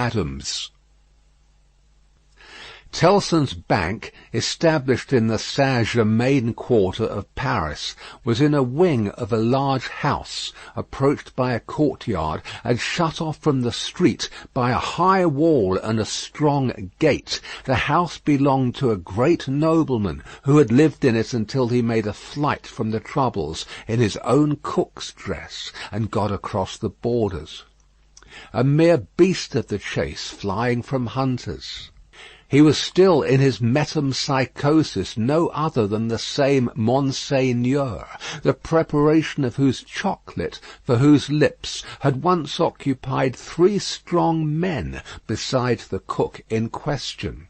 Adams. Tellson's bank, established in the Saint-Germain quarter of Paris, was in a wing of a large house, approached by a courtyard, and shut off from the street by a high wall and a strong gate. The house belonged to a great nobleman, who had lived in it until he made a flight from the troubles in his own cook's dress, and got across the borders. A mere beast of the chase, flying from hunters. He was still in his metempsychosis, no other than the same Monseigneur, the preparation of whose chocolate, for whose lips, had once occupied 3 strong men, besides the cook in question.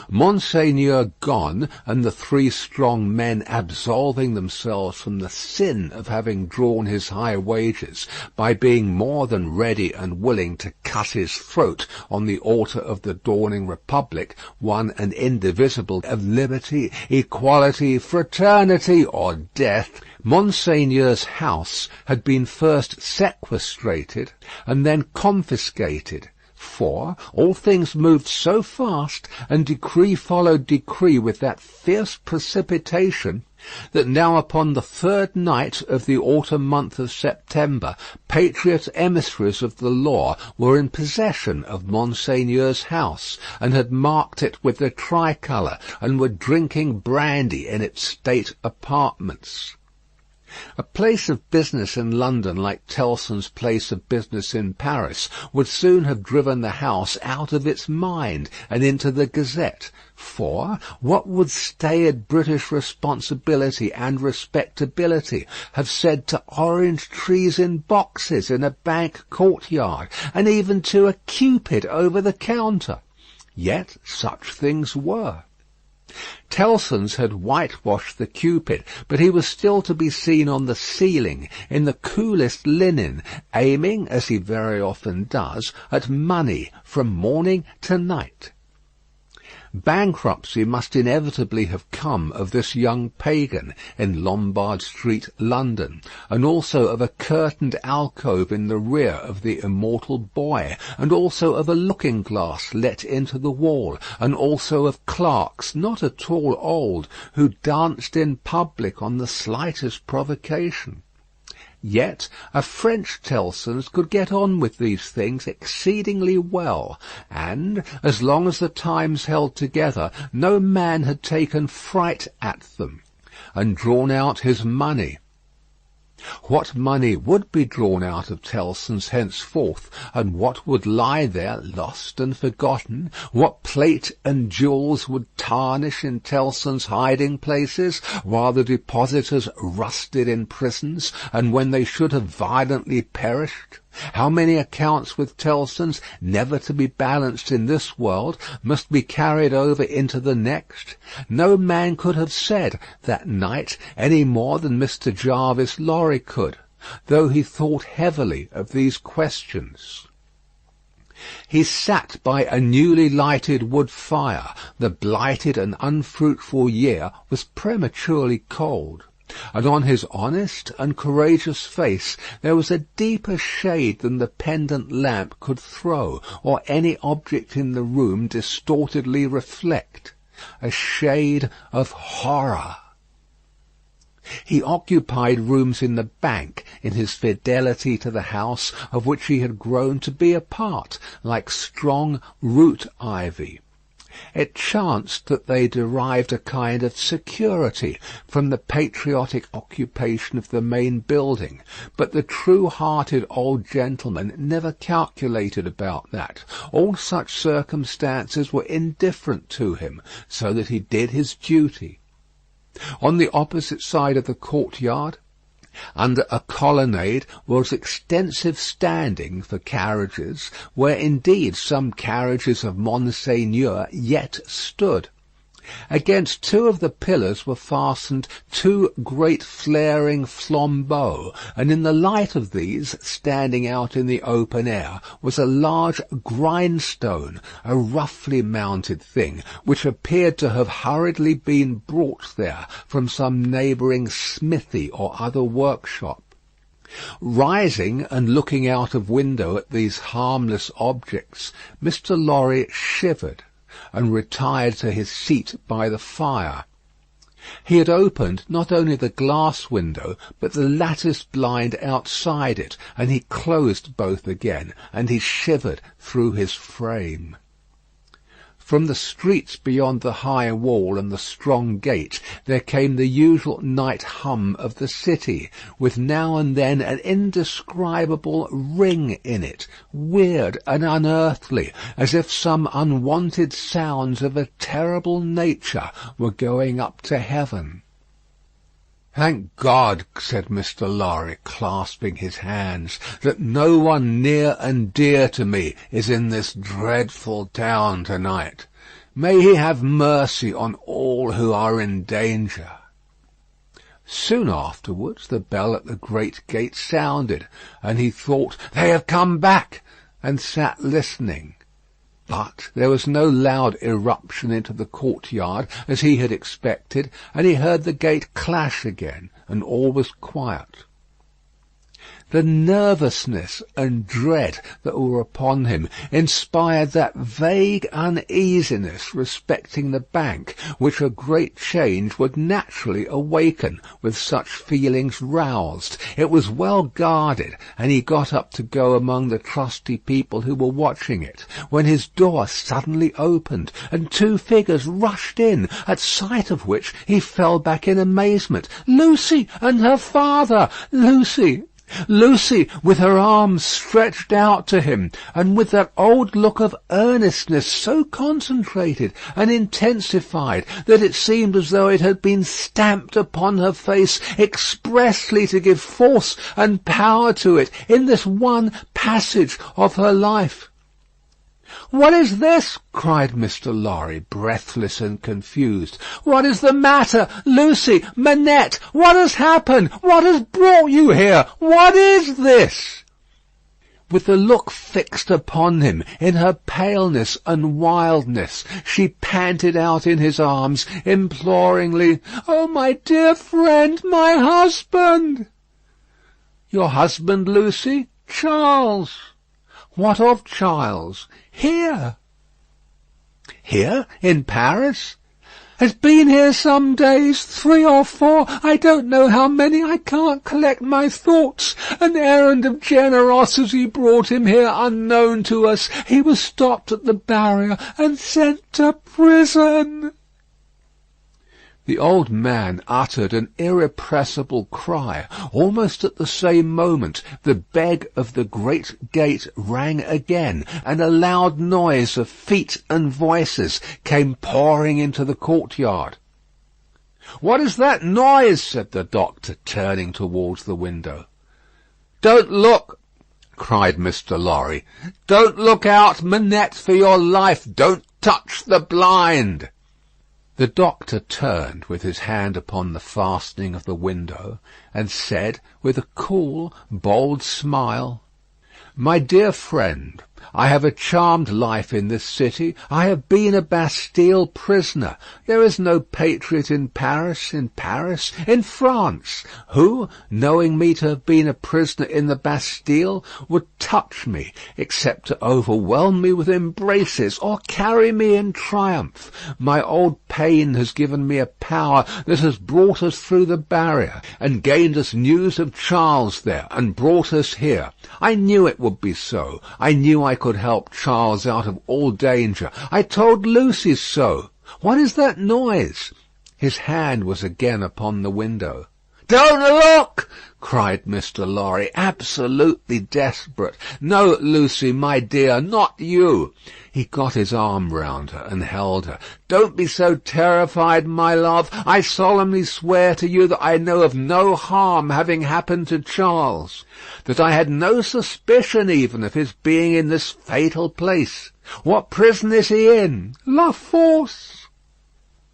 Monseigneur gone, and the 3 strong men absolving themselves from the sin of having drawn his high wages by being more than ready and willing to cut his throat on the altar of the dawning republic, one and indivisible, of liberty, equality, fraternity, or death, Monseigneur's house had been first sequestrated and then confiscated. For all things moved so fast, and decree followed decree with that fierce precipitation, that now upon the 3rd night of the autumn month of September, patriot emissaries of the law were in possession of Monseigneur's house, and had marked it with the tricolour, and were drinking brandy in its state apartments. A place of business in London, like Tellson's place of business in Paris, would soon have driven the house out of its mind and into the Gazette. For what would staid British responsibility and respectability have said to orange trees in boxes in a bank courtyard, and even to a Cupid over the counter? Yet such things were. Tellson's had whitewashed the Cupid, but he was still to be seen on the ceiling, in the coolest linen, aiming, as he very often does, at money from morning to night. Bankruptcy must inevitably have come of this young pagan in Lombard Street, London, and also of a curtained alcove in the rear of the immortal boy, and also of a looking-glass let into the wall, and also of clerks, not at all old, who danced in public on the slightest provocation. Yet a French Tellson's could get on with these things exceedingly well, and, as long as the times held together, no man had taken fright at them, and drawn out his money. What money would be drawn out of Tellson's henceforth, and what would lie there lost and forgotten? What plate and jewels would tarnish in Tellson's hiding places, while the depositors rusted in prisons, and when they should have violently perished? How many accounts with Tellson's, never to be balanced in this world, must be carried over into the next? No man could have said that night any more than Mr. Jarvis Lorry could, though he thought heavily of these questions. He sat by a newly lighted wood fire. The blighted and unfruitful year was prematurely cold, and on his honest and courageous face there was a deeper shade than the pendant lamp could throw, or any object in the room distortedly reflect. A shade of horror. He occupied rooms in the bank in his fidelity to the house of which he had grown to be a part, like strong root ivy. It chanced that they derived a kind of security from the patriotic occupation of the main building, but the true-hearted old gentleman never calculated about that. All such circumstances were indifferent to him, so that he did his duty. On the opposite side of the courtyard, under a colonnade, was extensive standing for carriages, where indeed some carriages of Monseigneur yet stood. Against 2 of the pillars were fastened 2 great flaring flambeaux, and in the light of these, standing out in the open air, was a large grindstone, a roughly mounted thing, which appeared to have hurriedly been brought there from some neighbouring smithy or other workshop. Rising and looking out of window at these harmless objects, Mr. Lorry shivered and retired to his seat by the fire. He had opened not only the glass window, but the lattice blind outside it, and he closed both again, and he shivered through his frame. From the streets beyond the high wall and the strong gate there came the usual night hum of the city, with now and then an indescribable ring in it, weird and unearthly, as if some unwanted sounds of a terrible nature were going up to heaven. "Thank God," said Mr. Lorry, clasping his hands, "that no one near and dear to me is in this dreadful town to-night. May he have mercy on all who are in danger." Soon afterwards the bell at the great gate sounded, and he thought, "They have come back," and sat listening. But there was no loud irruption into the courtyard, as he had expected, and he heard the gate clash again, and all was quiet. The nervousness and dread that were upon him inspired that vague uneasiness respecting the bank, which a great change would naturally awaken with such feelings roused. It was well guarded, and he got up to go among the trusty people who were watching it, when his door suddenly opened, and two figures rushed in, at sight of which he fell back in amazement. Lucy and her father! Lucy, with her arms stretched out to him, and with that old look of earnestness so concentrated and intensified that it seemed as though it had been stamped upon her face expressly to give force and power to it in this one passage of her life. "What is this?" cried Mr. Lorry, breathless and confused. "What is the matter? Lucy, Manette, what has happened? What has brought you here? What is this?" With the look fixed upon him, in her paleness and wildness, she panted out in his arms, imploringly, "Oh, my dear friend, my husband!" "Your husband, Lucy?" "Charles." "What of Charles?" "Here." "Here? In Paris?" "Has been here some days, 3 or 4, I don't know how many, I can't collect my thoughts. An errand of generosity brought him here unknown to us. He was stopped at the barrier and sent to prison." The old man uttered an irrepressible cry. Almost at the same moment the bell of the great gate rang again, and a loud noise of feet and voices came pouring into the courtyard. "What is that noise?" said the doctor, turning towards the window. "Don't look!" cried Mr. Lorry. "Don't look out, Manette, for your life. Don't touch the blind." The doctor turned with his hand upon the fastening of the window, and said, with a cool, bold smile, "My dear friend, I have a charmed life in this city. I have been a Bastille prisoner. There is no patriot in Paris, in France, who, knowing me to have been a prisoner in the Bastille, would touch me, except to overwhelm me with embraces, or carry me in triumph. My old pain has given me a power that has brought us through the barrier, and gained us news of Charles there, and brought us here. I knew it would be so. I knew I could help Charles out of all danger. I told Lucy so. What is that noise?" His hand was again upon the window. "Don't look!" cried Mr. Lorry, absolutely desperate. "No, Lucy, my dear, not you." He got his arm round her and held her. "Don't be so terrified, my love. I solemnly swear to you that I know of no harm having happened to Charles, that I had no suspicion even of his being in this fatal place. What prison is he in?" "La Force."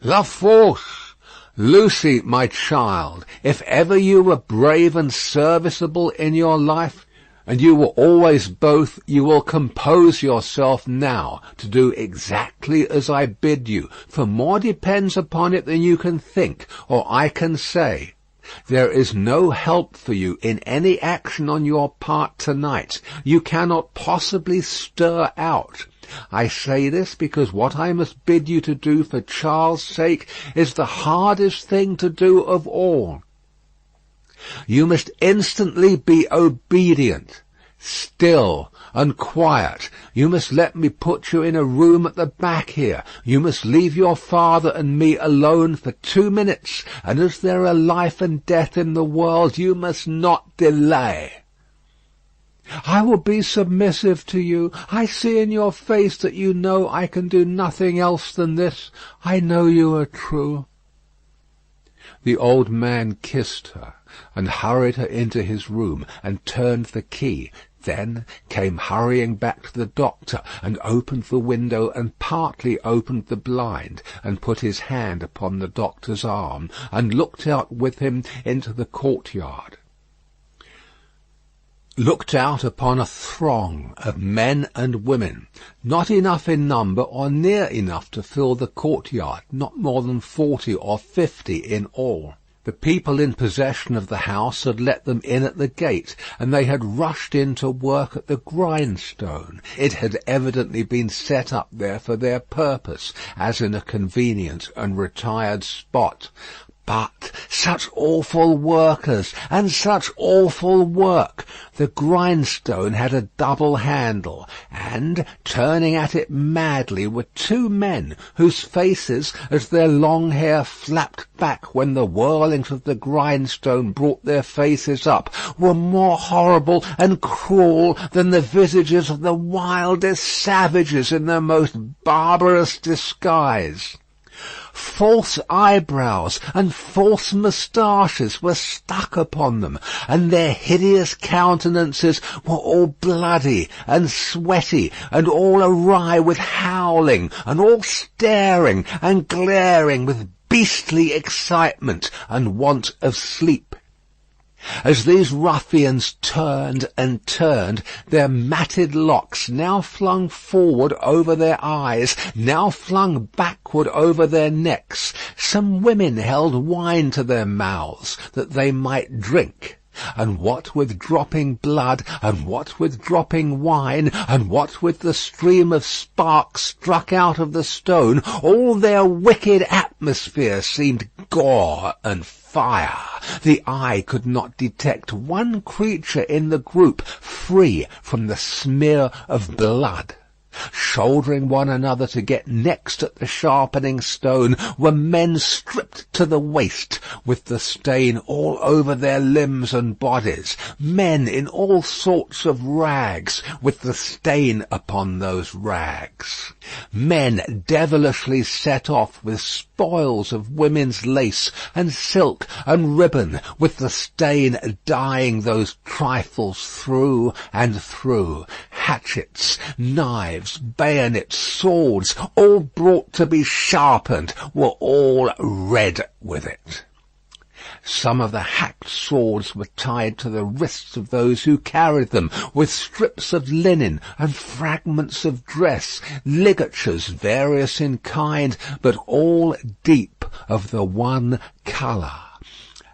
"La Force. Lucy, my child, if ever you were brave and serviceable in your life, and you were always both, you will compose yourself now to do exactly as I bid you, for more depends upon it than you can think or I can say. There is no help for you in any action on your part tonight. You cannot possibly stir out. I say this because what I must bid you to do for Charles' sake is the hardest thing to do of all. You must instantly be obedient, still and quiet. You must let me put you in a room at the back here. You must leave your father and me alone for 2 minutes, and as there are life and death in the world, you must not delay. I will be submissive to you. I see in your face that you know I can do nothing else than this. I know you are true." The old man kissed her, and hurried her into his room, and turned the key, then came hurrying back to the doctor, and opened the window and partly opened the blind, and put his hand upon the doctor's arm, and looked out with him into the courtyard. Looked out upon a throng of men and women, not enough in number or near enough to fill the courtyard, not more than 40 or 50 in all. The people in possession of the house had let them in at the gate, and they had rushed in to work at the grindstone. It had evidently been set up there for their purpose, as in a convenient and retired spot. But such awful workers, and such awful work! The grindstone had a double handle, and, turning at it madly, were 2 men, whose faces, as their long hair flapped back when the whirlings of the grindstone brought their faces up, were more horrible and cruel than the visages of the wildest savages in their most barbarous disguise. False eyebrows and false moustaches were stuck upon them, and their hideous countenances were all bloody and sweaty, and all awry with howling, and all staring and glaring with beastly excitement and want of sleep. As these ruffians turned and turned, their matted locks now flung forward over their eyes, now flung backward over their necks. Some women held wine to their mouths, that they might drink. And what with dropping blood, and what with dropping wine, and what with the stream of sparks struck out of the stone, all their wicked atmosphere seemed gore and fire. The eye could not detect one creature in the group free from the smear of blood. Shouldering one another to get next at the sharpening stone were men stripped to the waist, with the stain all over their limbs and bodies, men in all sorts of rags, with the stain upon those rags, men devilishly set off with spoils of women's lace and silk and ribbon, with the stain dyeing those trifles through and through. Hatchets, knives, bayonets, swords, all brought to be sharpened, were all red with it. Some of the hacked swords were tied to the wrists of those who carried them, with strips of linen and fragments of dress, ligatures various in kind, but all deep of the one colour.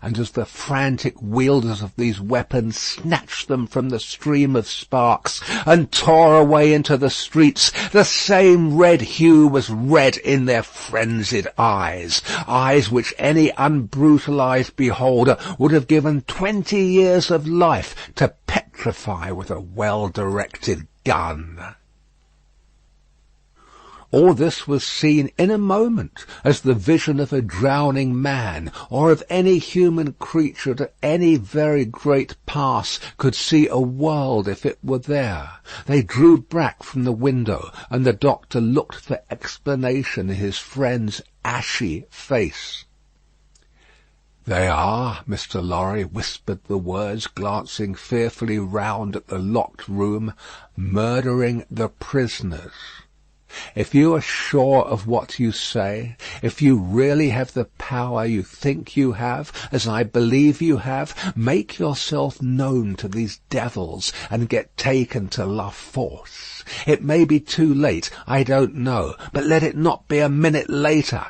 And as the frantic wielders of these weapons snatched them from the stream of sparks and tore away into the streets, the same red hue was red in their frenzied eyes, eyes which any unbrutalized beholder would have given 20 years of life to petrify with a well-directed gun. All this was seen in a moment, as the vision of a drowning man, or of any human creature at any very great pass could see a world if it were there. They drew back from the window, and the doctor looked for explanation in his friend's ashy face. "They are," Mr. Lorry whispered the words, glancing fearfully round at the locked room, "murdering the prisoners. If you are sure of what you say, if you really have the power you think you have, as I believe you have, make yourself known to these devils and get taken to La Force. It may be too late, I don't know, but let it not be a minute later.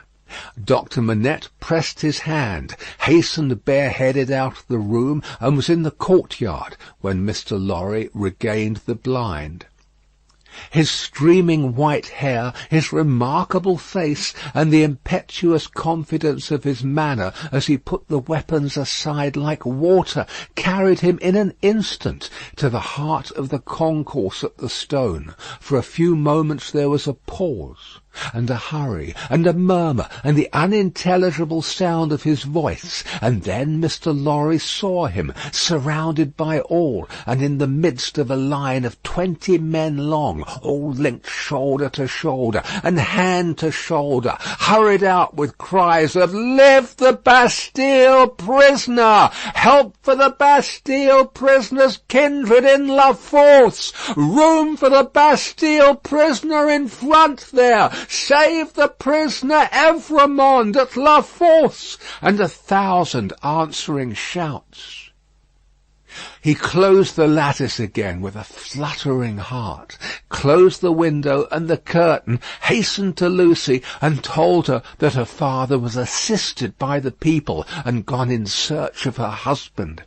Dr. Manette pressed his hand, hastened bareheaded out of the room, and was in the courtyard when Mr. Lorry regained the blind. His streaming white hair, his remarkable face, and the impetuous confidence of his manner as he put the weapons aside like water, carried him in an instant to the heart of the concourse at the Stone. For a few moments there was a pause, and a hurry, and a murmur, and the unintelligible sound of his voice, and then Mr. Lorry saw him, surrounded by all, and in the midst of a line of 20 men long, all linked shoulder to shoulder, and hand to shoulder, hurried out with cries of "Live the Bastille prisoner! Help for the Bastille prisoner's kindred in La Force! Room for the Bastille prisoner in front there! Save the prisoner Evremond at La Force!" and 1,000 answering shouts. He closed the lattice again with a fluttering heart, closed the window and the curtain, hastened to Lucy, and told her that her father was assisted by the people and gone in search of her husband.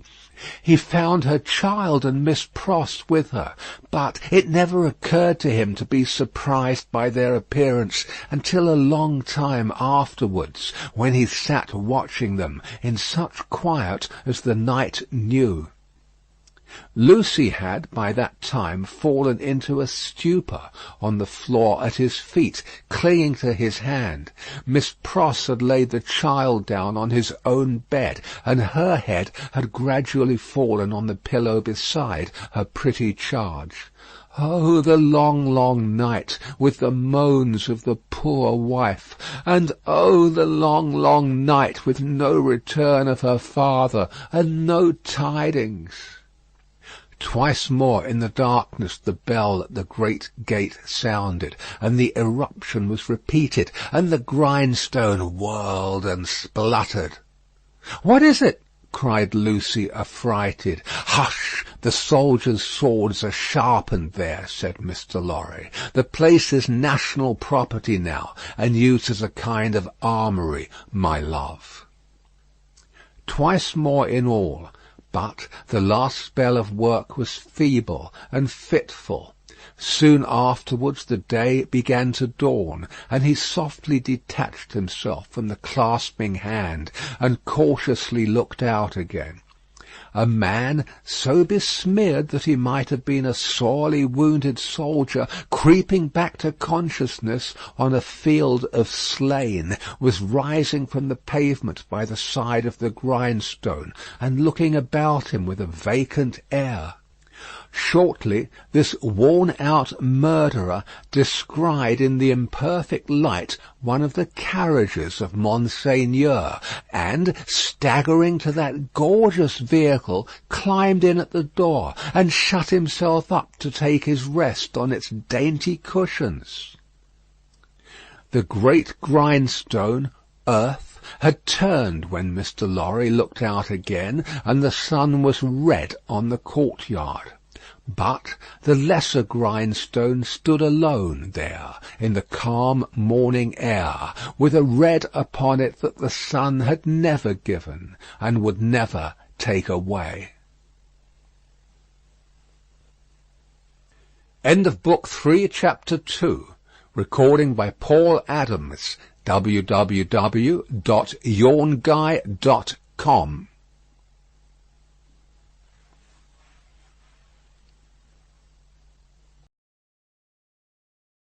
He found her child and Miss Pross with her, but it never occurred to him to be surprised by their appearance until a long time afterwards, when he sat watching them in such quiet as the night knew. Lucy had by that time fallen into a stupor on the floor at his feet, clinging to his hand. Miss Pross had laid the child down on his own bed, and her head had gradually fallen on the pillow beside her pretty charge. Oh, the long, long night, with the moans of the poor wife, and oh, the long, long night, with no return of her father, and no tidings. Twice more in the darkness the bell at the great gate sounded, and the eruption was repeated, and the grindstone whirled and spluttered. "What is it?" cried Lucy, affrighted. "Hush! The soldiers' swords are sharpened there," said Mr. Lorry. "The place is national property now, and used as a kind of armoury, my love." Twice more in all. But the last spell of work was feeble and fitful. Soon afterwards the day began to dawn, and he softly detached himself from the clasping hand, and cautiously looked out again. A man, so besmeared that he might have been a sorely wounded soldier, creeping back to consciousness on a field of slain, was rising from the pavement by the side of the grindstone, and looking about him with a vacant air. Shortly this worn-out murderer descried in the imperfect light one of the carriages of Monseigneur, and, staggering to that gorgeous vehicle, climbed in at the door, and shut himself up to take his rest on its dainty cushions. The great grindstone, earth, had turned when Mr. Lorry looked out again, and the sun was red on the courtyard. But the lesser grindstone stood alone there in the calm morning air, with a red upon it that the sun had never given and would never take away. End of Book 3, Chapter 2. Recording by Paul Adams. www.yawnguy.com